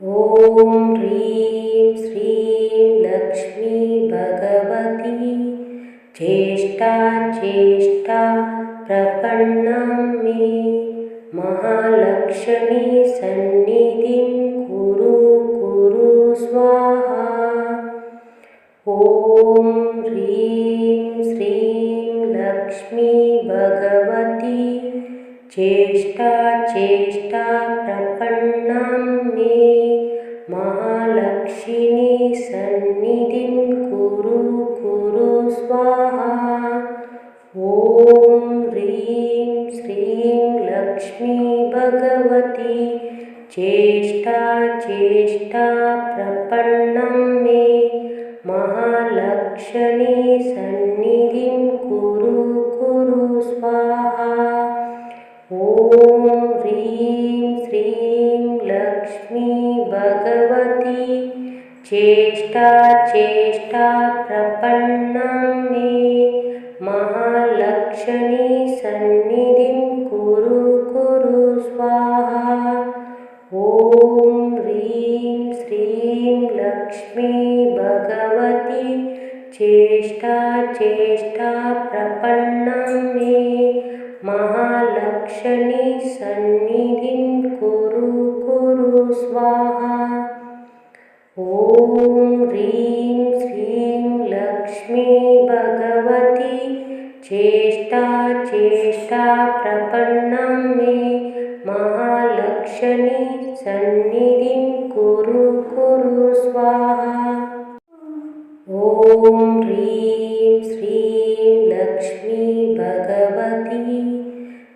ॐ ह्रीं श्रीं लक्ष्मी भगवती चेष्टा प्रपन्नां मे महालक्ष्मी सन्निधिं कुरु स्वाहा। ॐ ह्रीं श्रीं लक्ष्मी भगवती चेष्टा प्रपन्नां मे महालक्ष्मी सन्निधिं कुरु स्वाहा। ॐ ह्रीं श्रीं लक्ष्मी भगवती चेष्टा प्रपन्नां मे महालक्ष्मी सन्निधिं कुरु स्वाहा। ॐ ह्रीं श्रीं लक्ष्मी भगवती चेष्टा प्रपन्नां मे महालक्ष्मी सन्निधिं कुरु स्वाहा। ॐ ह्रीं श्रीं लक्ष्मी भगवती चेष्टा प्रपन्नां मे महालक्ष्मी सन्निधिं कुरु स्वाहा। ॐ ह्रीं श्रीं लक्ष्मी भगवती चेष्टा प्रपन्नां मे महालक्ष्मी सन्निधिं कुरु स्वाहा। ॐ ह्रीं श्रीं लक्ष्मी भगवती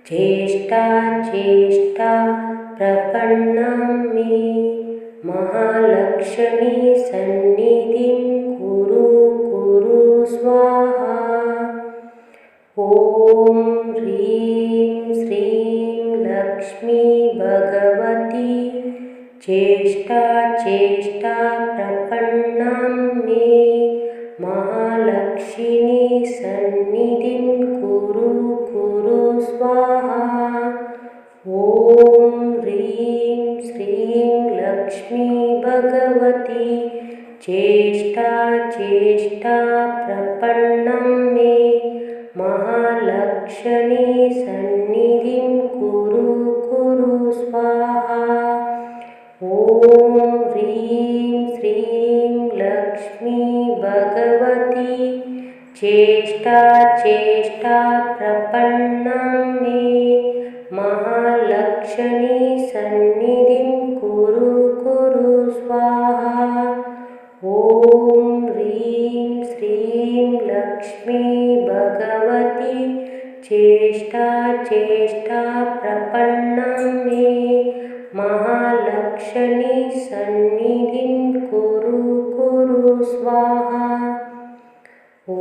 चेष्टा प्रपन्नां मे महालक्ष्मी सन्निधिं कुरु स्वाहा। ॐ ह्रीं श्रीं लक्ष्मी भगवती चेष्टा प्रपन्नां मे महालक्ष्मी सन्निधिं कुरु स्वाहा। ॐ ह्रीं श्रीं लक्ष्मी भगवती चेष्टा प्रपन्नां मे महालक्ष्मी सन्निधिं कुरु स्वाहा। ॐ ह्रीं श्रीं लक्ष्मी भगवती चेष्टा प्रपन्नां मे महालक्ष्मी सन्निधिं कुरु स्वाहा। ॐ ह्रीं श्रीं लक्ष्मी भगवती चेष्टा प्रपन्नां मे महालक्ष्मी सन्निधिं कुरु स्वाहा। ॐ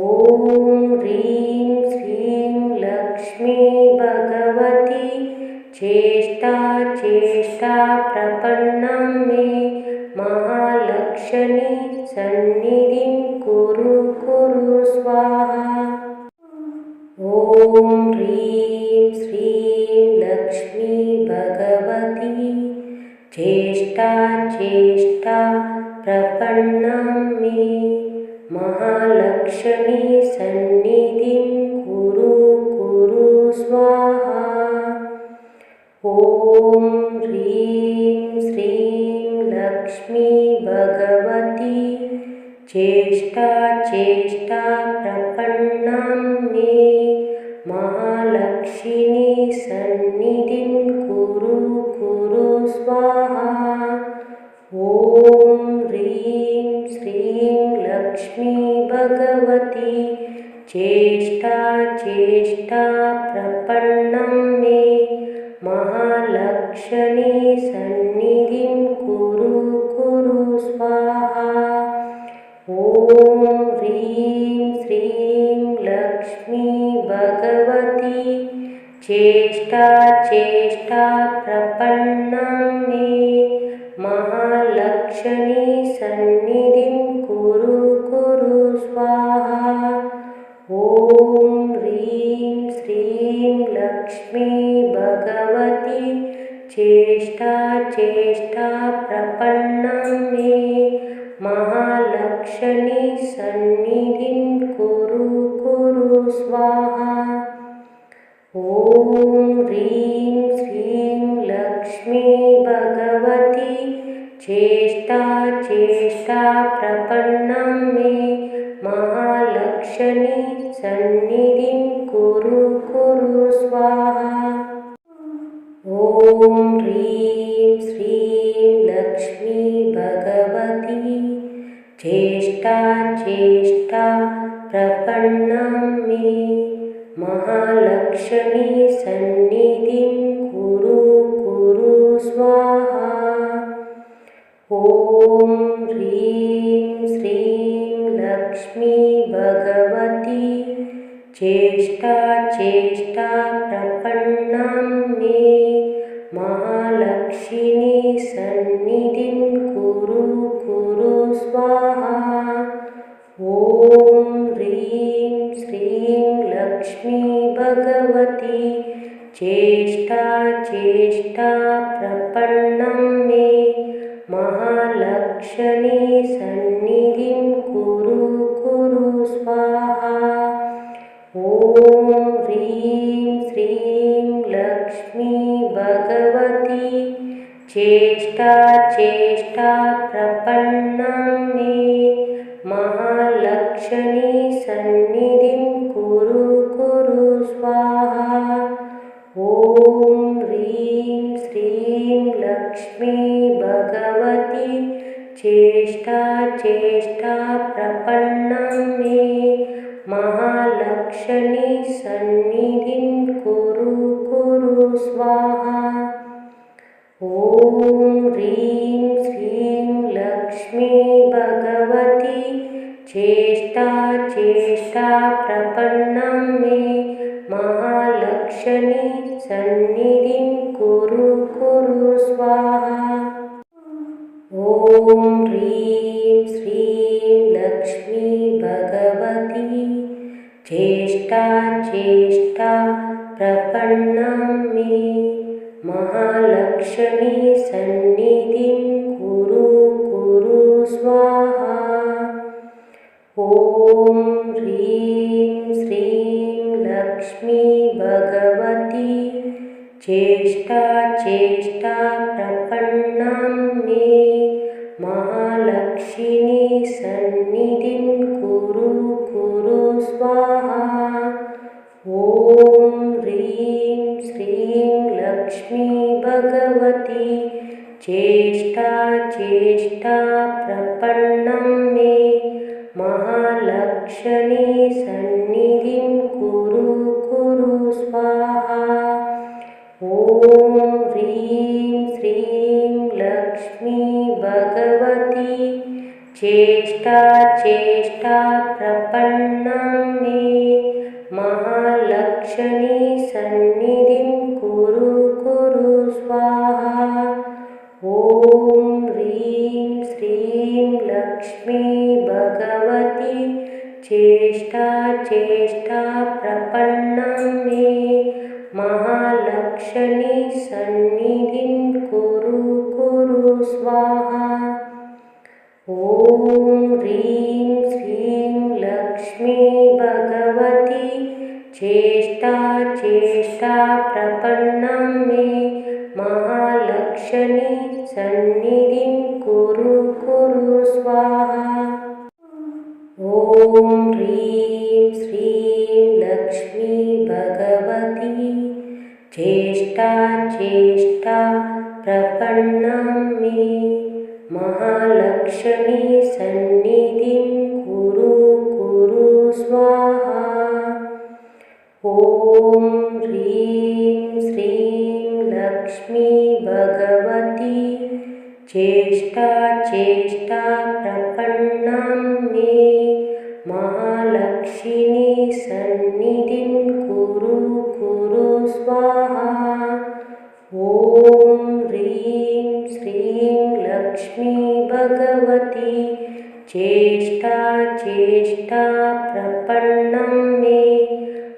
ह्रीं श्रीं लक्ष्मी भगवती चेष्टा प्रपन्नां मे महालक्ष्मी सन्निधिं कुरु स्वाहा। ॐ ह्रीं श्रीं लक्ष्मी भगवती चेष्टा प्रपन्नां मे महालक्ष्मी सन्निधिं कुरु स्वाहा। ॐ ह्रीं श्रीं लक्ष्मी भगवती चेष्टा प्रपन्नां मे महालक्ष्मी सन्निधिं कुरु स्वाहा। ॐ ह्रीं श्रीं लक्ष्मी भगवती चेष्टा प्रपन्नां मे महालक्ष्मी सन्निधिं कुरु स्वाहा। ॐ ह्रीं श्रीं लक्ष्मी भगवती चेष्टा प्रपन्नां मे महालक्ष्मी सन्निधिं कुरु स्वाहा। ॐ ह्रीं श्रीं लक्ष्मी भगवती चेष्टा प्रपन्न चेष्टा चेष्टा प्रपन्नं मे महालक्ष्मी सन्निधिं कुरु कुरु स्वाहा। ॐ ह्रीं श्रीं लक्ष्मी भगवती चेष्टा चेष्टा प्रपन्नं मे महालक्ष्मी सन्निधिं कुरु कुरु स्वाहा। ॐ ह्रीं श्रीं लक्ष्मी भगवती चेष्टा चेष्टा प्रपन्नं मे महालक्ष्मी सन्निधिं कुरु कुरु स्वाहा। ॐ ह्रीं श्रीं लक्ष्मी भगवती चेष्टा चेष्टा प्रपन्नं मे महालक्ष्मी सन्निधिं कुरु कुरु स्वाहा। ॐ ह्रीं श्रीं लक्ष्मी भगवती चेष्टा चेष्टा प्रपन्नं मे महालक्ष्मी सन्निधिं कुरु कुरु स्वाहा। ॐ ह्रीं श्रीं लक्ष्मी भगवती चेष्टा चेष्टा प्रपन्नं मे महालक्ष्मी सन्निधिं कुरु कुरु स्वाहा। ॐ ह्रीं श्रीं लक्ष्मी भगवती चेष्टा चेष्टा प्रपन्नं मे महालक्ष्मी सन्निधिं कुरु कुरु स्वाहा। ॐ ह्रीं श्रीं लक्ष्मी भगवती चेष्टा चेष्टा प्रपन्नं मे महालक्ष्मी सन्निधिं कुरु कुरु स्वाहा। ॐ ह्रीं श्रीं लक्ष्मी भगवती चेष्टा चेष्टा प्रपन्नं मे महालक्ष्मी सन्निधिं कुरु कुरु स्वाहा। ॐ ह्रीं श्रीं लक्ष्मी भगवती चेष्टा चेष्टा प्रपन्नं मे महालक्ष्मी सन्निधिं कुरु कुरु स्वाहा। ॐ ह्रीं श्रीं लक्ष्मी भगवती चेष्टा चेष्टा प्रपन्नं मे महालक्ष्मी सन्निधिं कुरु कुरु स्वाहा। ॐ ह्रीं श्रीं लक्ष्मी भगवती चेष्टा चेष्टा प्रपन्नं मे महालक्ष्मी सन्निधिं कुरु कुरु स्वाहा। ॐ ह्रीं श्रीं लक्ष्मी भगवती चेष्टा चेष्टा प्रपन्नं मे महालक्ष्मी सन्निधिं कुरु कुरु स्वाहा। ॐ ह्रीं श्रीं लक्ष्मी भगवती चेष्टा चेष्टा प्रपन्नं मे महालक्ष्मी सन्निधिं कुरु कुरु स्वाहा। ॐ ह्रीं श्रीं लक्ष्मी भगवती चेष्टा चेष्टा प्रपन्नं मे महालक्ष्मी सन्निधिं कुरु कुरु स्वाहा। ॐ ह्रीं श्रीं लक्ष्मी भगवती चेष्टा चेष्टा प्रपन्नं मे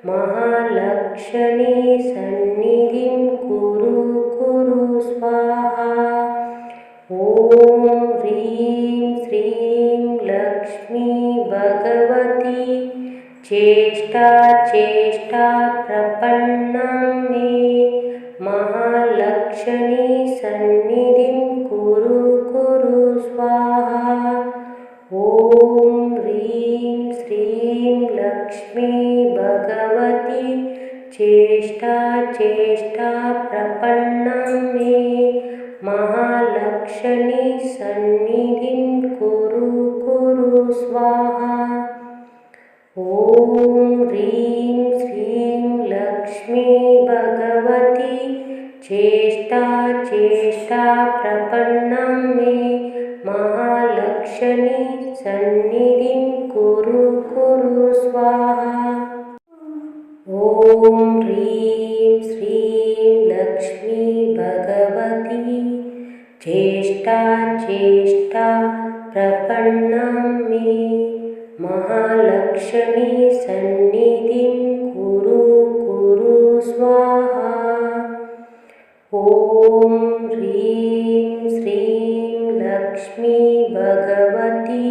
महालक्ष्मी सन्निधिं कुरु कुरु स्वाहा। ॐ ह्रीं श्रीं लक्ष्मी भगवती चेष्टा चेष्टा प्रपन्नं मे महालक्ष्मी सन्निधिं कुरु कुरु चेष्टा प्रपन्नं मे महालक्ष्मी सन्निधिं कुरु कुरु स्वाहा। ॐ ह्रीं श्रीं लक्ष्मी भगवती चेष्टा चेष्टा प्रपन्नं मे महालक्ष्मी सन्निधिं कुरु कुरु स्वाहा। ॐ ह्रीं श्रीं लक्ष्मी भगवती चेष्टा चेष्टा प्रपन्नं मे महालक्ष्मी सन्निधिं कुरु कुरु स्वाहा। ॐ ह्रीं श्रीं लक्ष्मी भगवती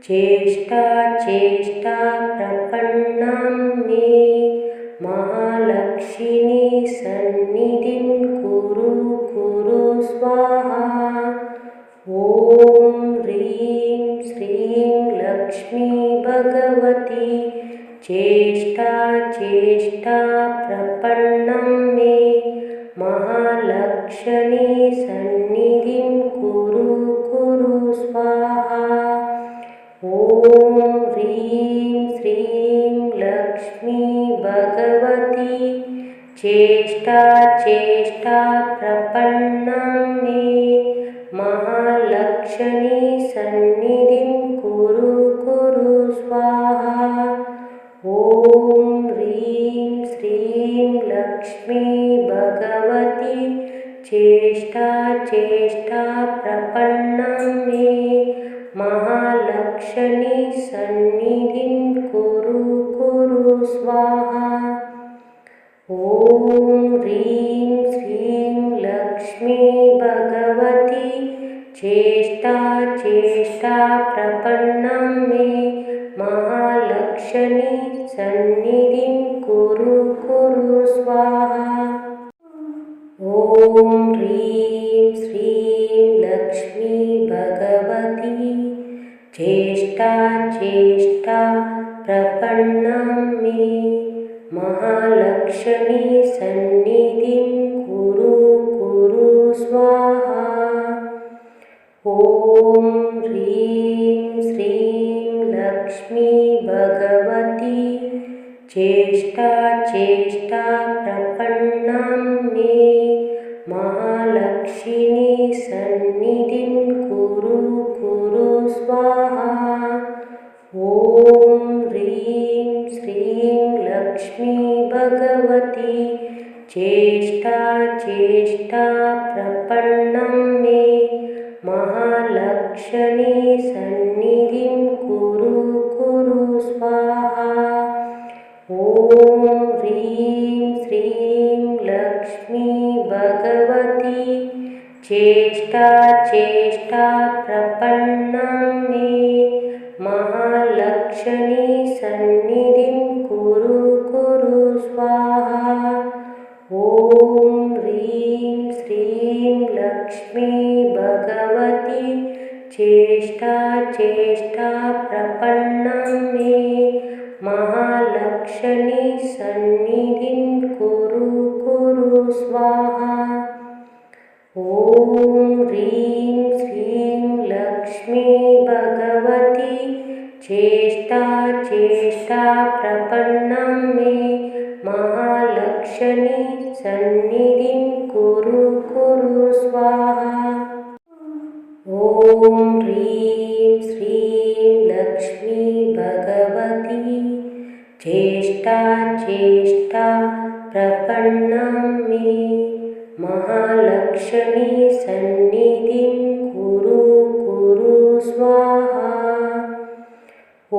चेष्टा चेष्टा प्रपन्नं मे महालक्ष्मी सन्निधिं कुरु कुरु स्वाहा। ॐ ह्रीं श्रीं लक्ष्मी भगवती चेष्टा चेष्टा प्रपन्नं मे महालक्ष्मी सन्निधिं कुरु कुरु स्वाहा। ॐ ह्रीं श्रीं लक्ष्मी भगवती चेष्टा चेष्टा प्रपन्नं मे महालक्ष्मी सन्निधिं कुरु कुरु स्वाहा। ॐ ह्रीं श्रीं लक्ष्मी भगवती चेष्टा चेष्टा प्रपन्नं मे महालक्ष्मी सन्निधिं कुरु कुरु स्वाहा। ॐ ह्रीं श्रीं लक्ष्मी भगवती चेष्टा चेष्टा प्रपन्नं मे महालक्ष्मी सन्निधिं कुरु कुरु स्वाहा। ॐ ह्रीं श्रीं लक्ष्मी भगवती चेष्टा चेष्टा प्रपन्नं मे महालक्ष्मी सन्निधिं कुरु कुरु स्वाहा। ॐ ह्रीं श्रीं लक्ष्मी भगवती चेष्टा चेष्टा प्रपन्नं मे महालक्ष्मी सन्निधिं कुरु कुरु स्वाहा। ॐ ह्रीं श्रीं लक्ष्मी भगवती चेष्टा चेष्टा प्रपन्नं मे महालक्ष्मी सन्निधिं कुरु कुरु स्वाहा। ॐ ह्रीं श्रीं लक्ष्मी भगवती चेष्टा चेष्टा प्रपन्नं मे महालक्ष्मी सन्निधिं कुरु कुरु स्वाहा। ॐ ह्रीं श्रीं लक्ष्मी भगवती चेष्टा चेष्टा प्रपन्नं मे महालक्ष्मी सन्निधिं कुरु कुरु स्वाहा। ॐ ह्रीं श्रीं लक्ष्मी भगवती चेष्टा चेष्टा प्रपन्नं मे महालक्ष्मी सन्निधिं कुरु कुरु स्वाहा। ॐ ह्रीं श्रीं लक्ष्मी भगवती चेष्टा चेष्टा प्रपन्नं मे महालक्ष्मी सन्निधिं कुरु कुरु स्वाहा। ॐ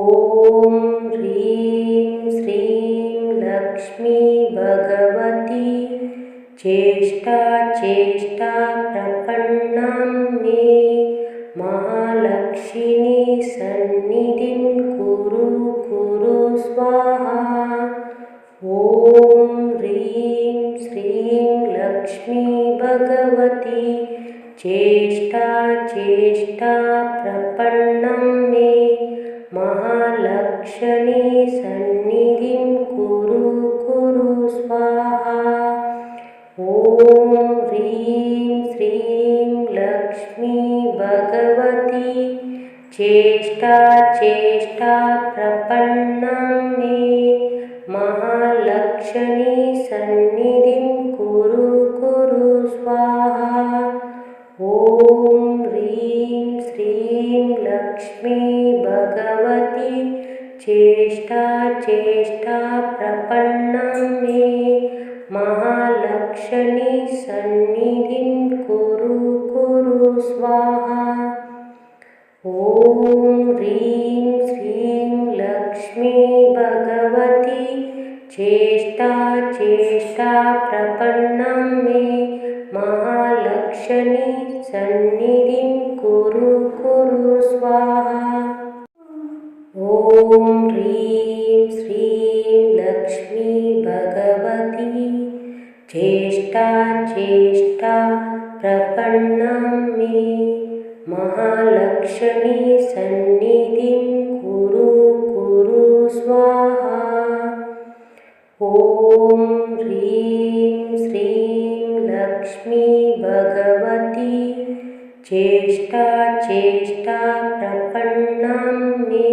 ह्रीं श्रीं लक्ष्मी भगवती चेष्टा चेष्टा प्रपन्नं मे महालक्ष्मी सन्निधिं कुरु कुरु स्वाहा। ॐ ह्रीं श्रीं लक्ष्मी भगवती चेष्टा चेष्टा प्रपन्नं मे महालक्ष्मी सन्निधिं कुरु कुरु स्वाहा। ॐ ह्रीं श्रीं लक्ष्मी भगवती चेष्टा चेष्टा प्रपन्नं मे महालक्ष्मी सन्निधिं कुरु कुरु स्वाहा। ॐ ह्रीं श्रीं लक्ष्मी भगवती चेष्टा चेष्टा प्रपन्नं मे महालक्ष्मी सन्निधिं कुरु कुरु स्वाहा। ॐ ह्रीं श्रीं लक्ष्मी भगवती चेष्टा चेष्टा प्रपन्नं मे महालक्ष्मी सन्निधिं कुरु कुरु स्वाहा। ॐ ह्रीं श्रीं लक्ष्मी भगवती चेष्टा चेष्टा प्रपन्नं मे महालक्ष्मी सन्निधिं कुरु कुरु स्वाहा। ॐ ह्रीं श्रीं लक्ष्मी भगवती चेष्टा चेष्टा प्रपन्नं मे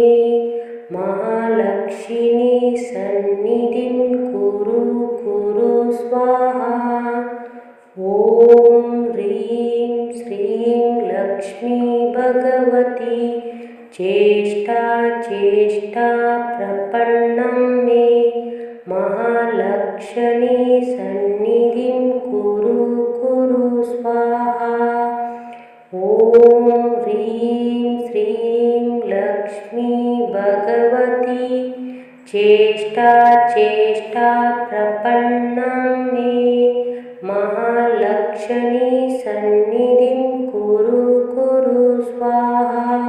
महालक्ष्मी सन्निधिं कुरु कुरु स्वाहा। ॐ ह्रीं श्रीं लक्ष्मी भगवती चेष्टा चेष्टा प्रपन्नं मे महालक्ष्मी सन्निधिं कुरु कुरु स्वाहा। ॐ ह्रीं श्रीं लक्ष्मी भगवती चेष्टा चेष्टा प्रपन्नं मे महालक्ष्मी सन्निधिं कुरु कुरु स्वाहा।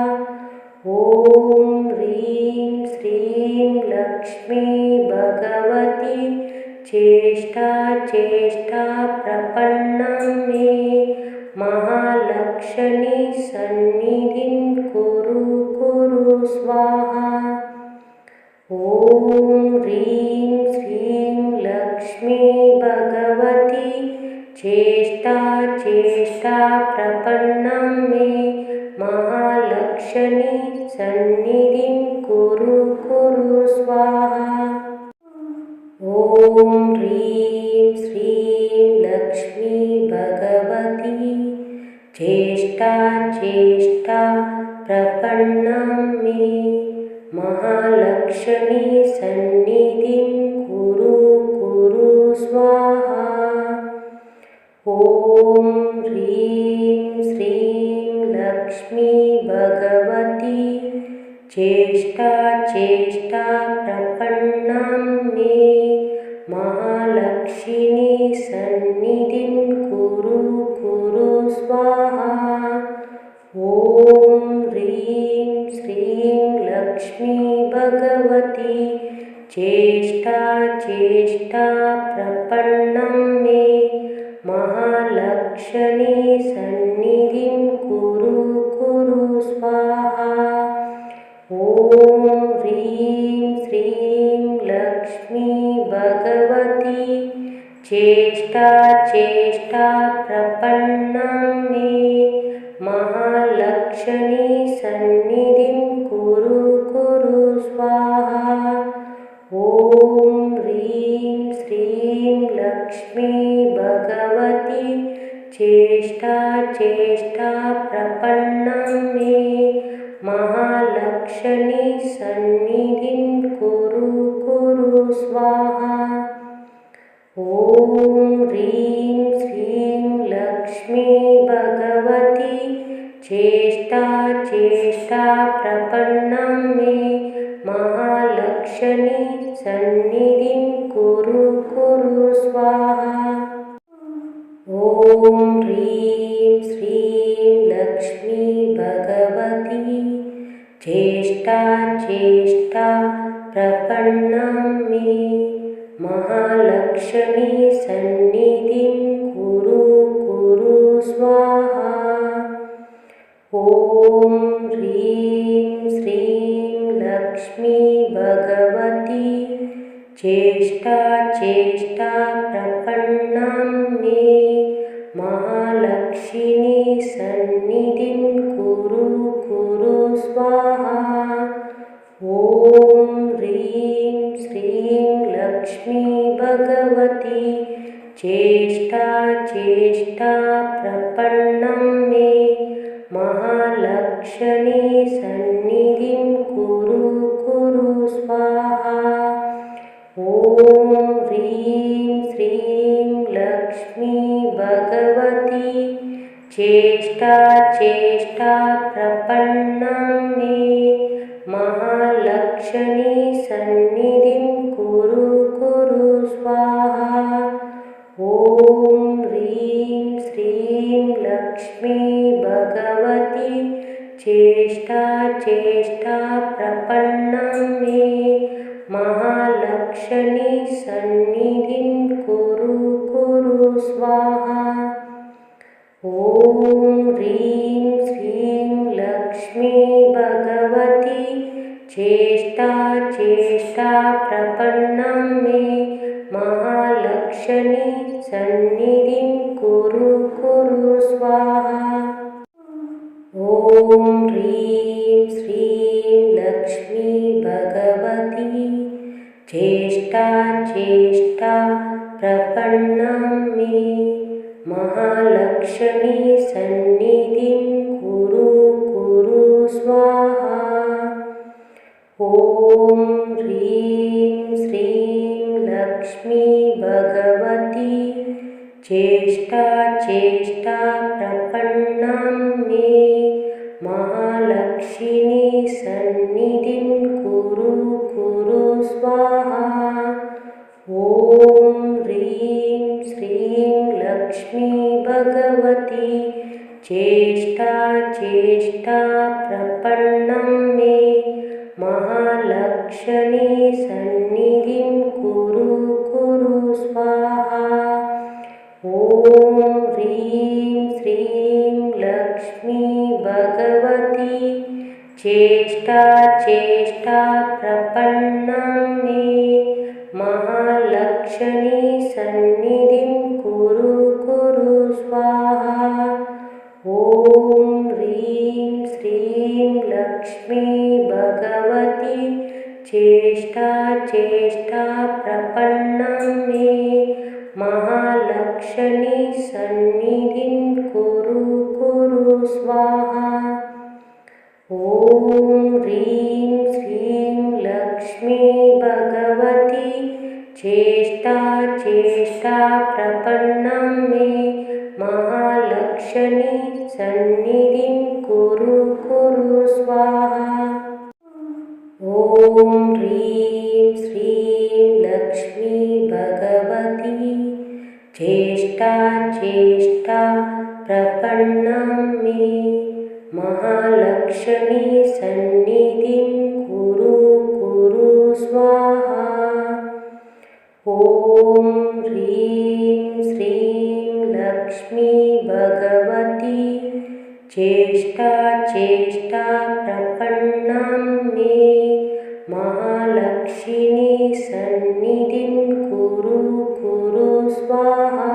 ॐ ह्रीं श्रीं लक्ष्मी भगवती चेष्टा चेष्टा प्रपन्नं मे महालक्ष्मी सन्निधिं कुरु कुरु स्वाहा। ॐ ह्रीं श्रीं लक्ष्मी भगवती चेष्टा चेष्टा प्रपन्नं मे महालक्ष्मी सन्निधिं कुरु कुरु स्वाहा। ॐ ह्रीं श्रीं लक्ष्मी भगवती चेष्टा चेष्टा प्रपन्नं मे महालक्ष्मी सन्निधिं कुरु कुरु स्वाहा। ॐ ह्रीं श्रीं लक्ष्मी भगवती चेष्टा चेष्टा प्रपन्नं मे महालक्ष्मी सन्निधिं कुरु कुरु स्वाहा। ॐ ह्रीं श्रीं लक्ष्मी भगवती चेष्टा चेष्टा प्रपन्नं मे महालक्ष्मी सन्निधिं कुरु कुरु स्वाहा। ॐ ह्रीं श्रीं लक्ष्मी भगवती चेष्टा चेष्टा प्रपन्नं मे महालक्ष्मी सन्निधिं कुरु कुरु स्वाहा। ॐ ह्रीं श्रीं लक्ष्मी भगवती चेष्टा चेष्टा प्रपन्नं मे महालक्ष्मी सन्निधिं कुरु कुरु स्वाहा। ॐ ह्रीं श्रीं लक्ष्मी भगवती चेष्टा चेष्टा प्रपन्नं मे महालक्ष्मी सन्निधिं कुरु कुरु स्वाहा। ॐ ह्रीं श्रीं लक्ष्मी भगवती चेष्टा चेष्टा प्रपन्नं मे महालक्ष्मी सन्निधिं कुरु कुरु स्वाहा। ॐ ह्रीं श्रीं लक्ष्मी भगवती चेष्टा चेष्टा प्रपन्नं मे महालक्ष्मी सन्निधिं कुरु कुरु स्वाहा। ॐ ह्रीं श्रीं लक्ष्मी भगवती चेष्टा चेष्टा प्रपन्नं मे महालक्ष्मी सन्निधिं कुरु कुरु स्वाहा। ॐ ह्रीं श्रीं लक्ष्मी भगवती चेष्टा चेष्टा प्रपन्नं मे महालक्ष्मी सन्निधिं कुरु कुरु स्वाहा। ॐ ह्रीं श्रीं लक्ष्मी भगवती चेष्टा चेष्टा प्रपन्नं मे महालक्ष्मी सन्निधिं कुरु कुरु स्वाहा। ॐ ह्रीं श्रीं लक्ष्मी भगवती चेष्टा चेष्टा प्रपन्नं मे महालक्ष्मी सन्निधिं कुरु कुरु स्वाहा। ॐ ह्रीं श्रीं लक्ष्मी भगवती चेष्टा चेष्टा प्रपन्नं मे महालक्ष्मी सन्निधिं कुरु कुरु स्वाहा। ॐ ह्रीं श्रीं लक्ष्मी भगवती चेष्टा चेष्टा प्रपन्नं मे महालक्ष्मी सन्निधिं कुरु कुरु स्वाहा। ॐ ह्रीं श्रीं लक्ष्मी भगवती चेष्टा चेष्टा प्रपन्नं मे महालक्ष्मी सन्निधिं कुरु कुरु स्वाहा। ॐ ह्रीं श्रीं लक्ष्मी भगवती चेष्टा चेष्टा प्रपन्नं मे महालक्ष्मी सन्निधिं कुरु कुरु स्वाहा। ॐ ह्रीं श्रीं लक्ष्मी भगवती चेष्टा चेष्टा प्रपन्नं मे महालक्ष्मी सन्निधिं कुरु कुरु स्वाहा। ॐ ह्रीं श्रीं लक्ष्मी भगवती चेष्टा चेष्टा प्रपन्नं मे महालक्ष्मी सन्निधिं कुरु कुरु स्वाहा। ॐ ह्रीं श्रीं लक्ष्मी भगवती चेष्टा चेष्टा प्रपन्नं मे महालक्ष्मी सन्निधिं कुरु कुरु स्वाहा। ॐ ह्रीं श्रीं लक्ष्मी भगवती चेष्टा चेष्टा प्रपन्नं मे महालक्ष्मी सन्निधिं कुरु कुरु स्वाहा।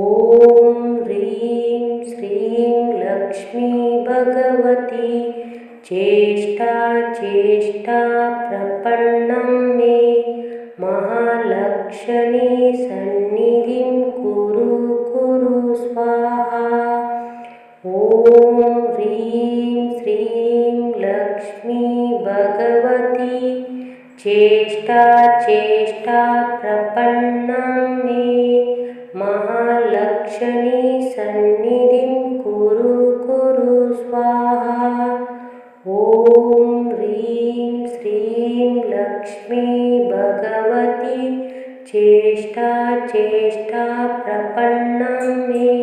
ॐ ह्रीं श्रीं लक्ष्मी भगवती चेष्टा चेष्टा प्रपन्नं मे महालक्ष्मी सन्निधिं कुरु कुरु स्वाहा। ॐ ह्रीं श्रीं लक्ष्मी भगवती चेष्टा चेष्टा प्रपन्नं मे महालक्ष्मी सन्निधिं कुरु कुरु स्वाहा। ॐ ह्रीं श्रीं लक्ष्मी भगवती चेष्टा चेष्टा प्रपन्नं मे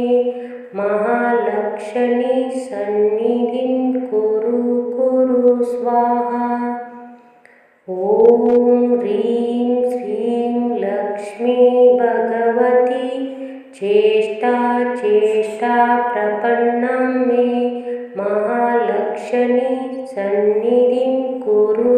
महालक्ष्मी सन्निधिं कुरु कुरु स्वाहा। ॐ ह्रीं श्रीं लक्ष्मी भगवती चेष्टा चेष्टा प्रपन्नं मे महालक्ष्मी सन्निधिं कुरु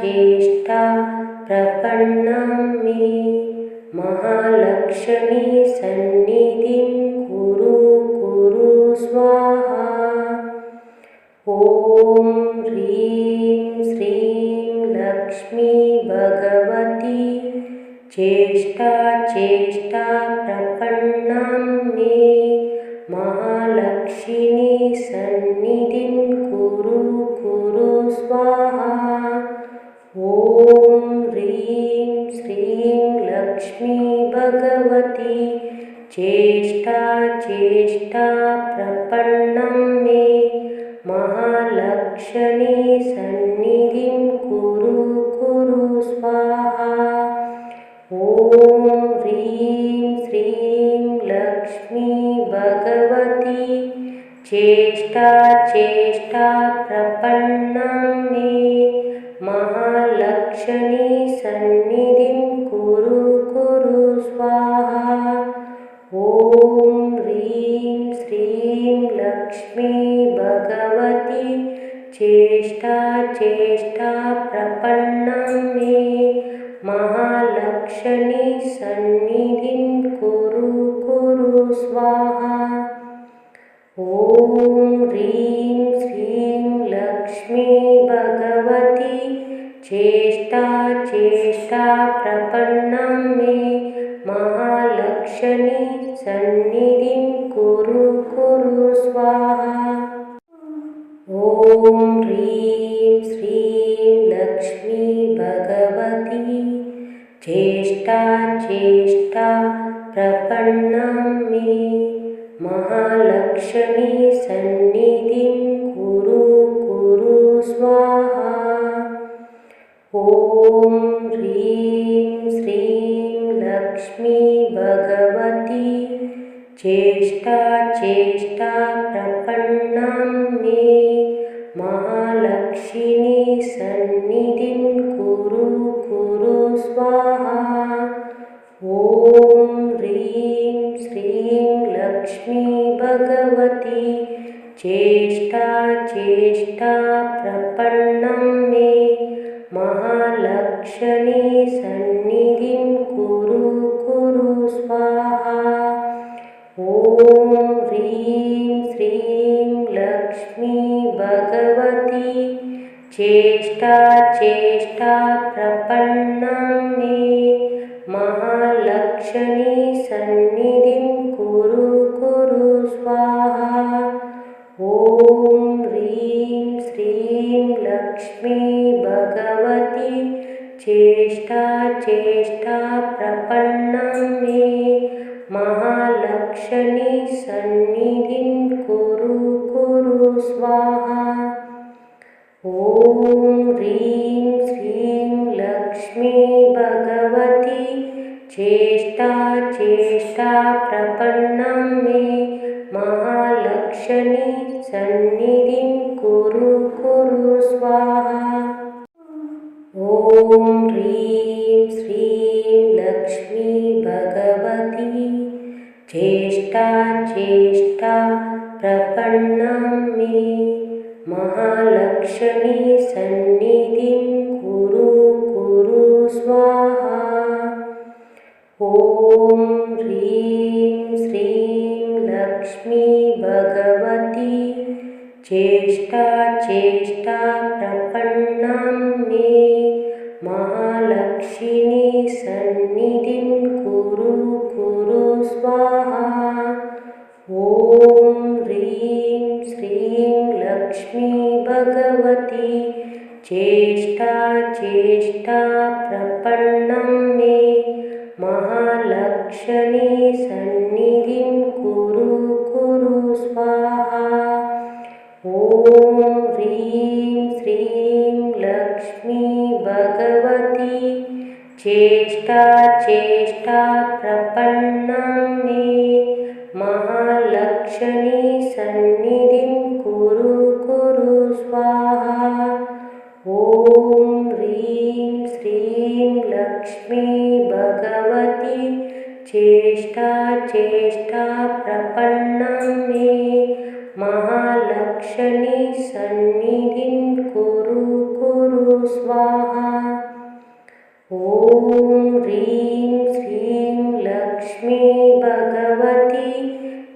चेष्टा प्रपन्नं मे महालक्ष्मी सन्निधिं कुरु कुरु स्वाहा। ॐ ह्रीं श्रीं लक्ष्मी भगवती चेष्टा चेष्टा प्रपन्नं मे महालक्ष्मी सन्निधिं कुरु कुरु स्वाहा। ॐ ह्रीं श्रीं लक्ष्मी भगवती चेष्टा चेष्टा प्रपन्नं मे महालक्ष्मी सन्निधिं कुरु कुरु स्वाहा। ॐ ह्रीं श्रीं लक्ष्मी भगवती चेष्टा चेष्टा प्रपन्नं मे महालक्ष्मी सन्निधिं कुरु कुरु स्वाहा। ॐ ह्रीं श्रीं लक्ष्मी भगवती चेष्टा चेष्टा प्रपन्नं मे महालक्ष्मी सन्निधिं कुरु कुरु स्वाहा। ॐ ह्रीं श्रीं लक्ष्मी भगवती चेष्टा चेष्टा प्रपन्नं मे महालक्ष्मी सन्निधिं कुरु कुरु स्वाहा। ॐ ह्रीं श्रीं लक्ष्मी भगवती चेष्टा चेष्टा प्रपन्नं मे महालक्ष्मी सन्निधिं कुरु कुरु स्वाहा। ॐ ह्रीं श्रीं लक्ष्मी भगवती चेष्टा चेष्टा प्रपन्नं मे महालक्ष्मी सन्निधिं कुरु कुरु स्वाहा। ॐ ह्रीं श्रीं लक्ष्मी भगवती चेष्टा चेष्टा प्रपन्नं मे महालक्ष्मी सन्निधिं कुरु कुरु स्वाहा। ॐ ह्रीं श्रीं लक्ष्मी भगवती चेष्टा चेष्टा प्रपन्नं मे महालक्ष्मी सन्निधिं कुरु कुरु स्वाहा। ॐ ह्रीं श्रीं लक्ष्मी भगवती चेष्टा चेष्टा प्रपन्नं मे महालक्ष्मी सन्निधिं कुरु कुरु स्वाहा। ॐ ह्रीं श्रीं लक्ष्मी भगवती चेष्टा चेष्टा प्रपन्नं मे महालक्ष्मी सन्निधिं कुरु कुरु स्वाहा। ॐ ह्रीं श्रीं लक्ष्मी भगवती चेष्टा चेष्टा प्रपन्नं मे महालक्ष्मी सन्निधिं कुरु कुरु स्वाहा। ॐ ह्रीं श्रीं लक्ष्मी भगवती चेष्टा चेष्टा प्रपन्नं मे महालक्ष्मी सन्निधिं कुरु कुरु स्वाहा। ॐ ह्रीं श्रीं लक्ष्मी भगवती चेष्टा चेष्टा प्रपन्नं मे महालक्ष्मी सन्निधिं कुरु कुरु स्वाहा। ॐ ह्रीं श्रीं लक्ष्मी भगवती चेष्टा चेष्टा प्रपन्नं मे महालक्ष्मी सन्निधिं कुरु कुरु स्वाहा। ॐ ह्रीं श्रीं लक्ष्मी भगवती चेष्टा चेष्टा प्रपन्नं मे महालक्ष्मी सन्निधिं कुरु कुरु स्वाहा। ॐ ह्रीं श्रीं लक्ष्मी भगवती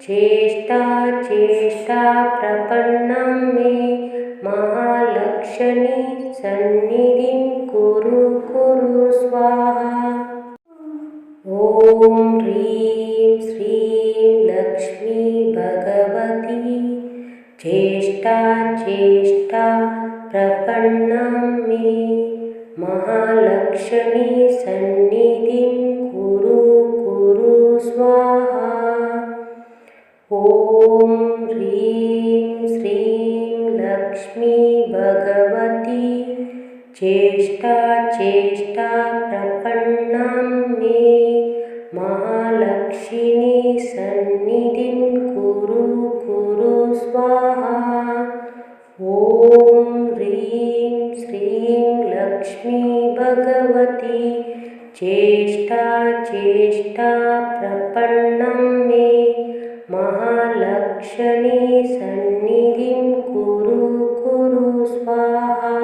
चेष्टा चेष्टा प्रपन्नं मे महालक्ष्मी सन्निधिं कुरु कुरु स्वाहा। ॐ ह्रीं श्रीं लक्ष्मी भगवती चेष्टा चेष्टा प्रपन्नं मे महालक्ष्मी सन्निधिं कुरु कुरु स्वाहा। ॐ ह्रीं श्रीं लक्ष्मी भगवती चेष्टा चेष्टा प्रपन्नं मे महालक्ष्मी सन्निधिं कुरु कुरु स्वाहा। ॐ ह्रीं श्रीं लक्ष्मी भगवती चेष्टा चेष्टा प्रपन्नं मे महालक्ष्मी सन्निधिं कुरु कुरु स्वाहा।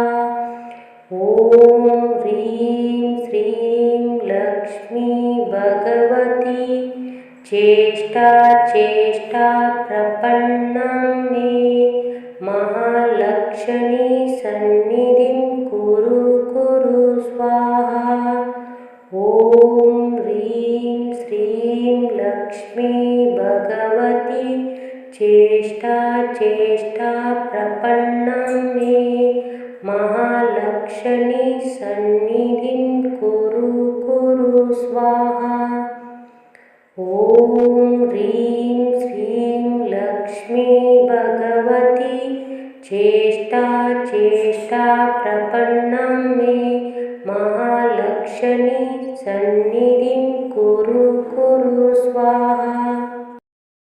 ॐ ह्रीं श्रीं लक्ष्मी भगवती चेष्टा चेष्टा प्रपन्नं मे महालक्ष्मी सन्निधिं कुरु कुरु स्वाहा। ॐ ह्रीं श्रीं लक्ष्मी भगवती चेष्टा चेष्टा प्रपन्नं मे महालक्ष्मी सन्निधिं कुरु कुरु स्वाहा। ॐ ह्रीं श्रीं लक्ष्मी भगवती चेष्टा चेष्टा प्रपन्नं मे महालक्ष्मी सन्निधिं कुरु कुरु स्वाहा।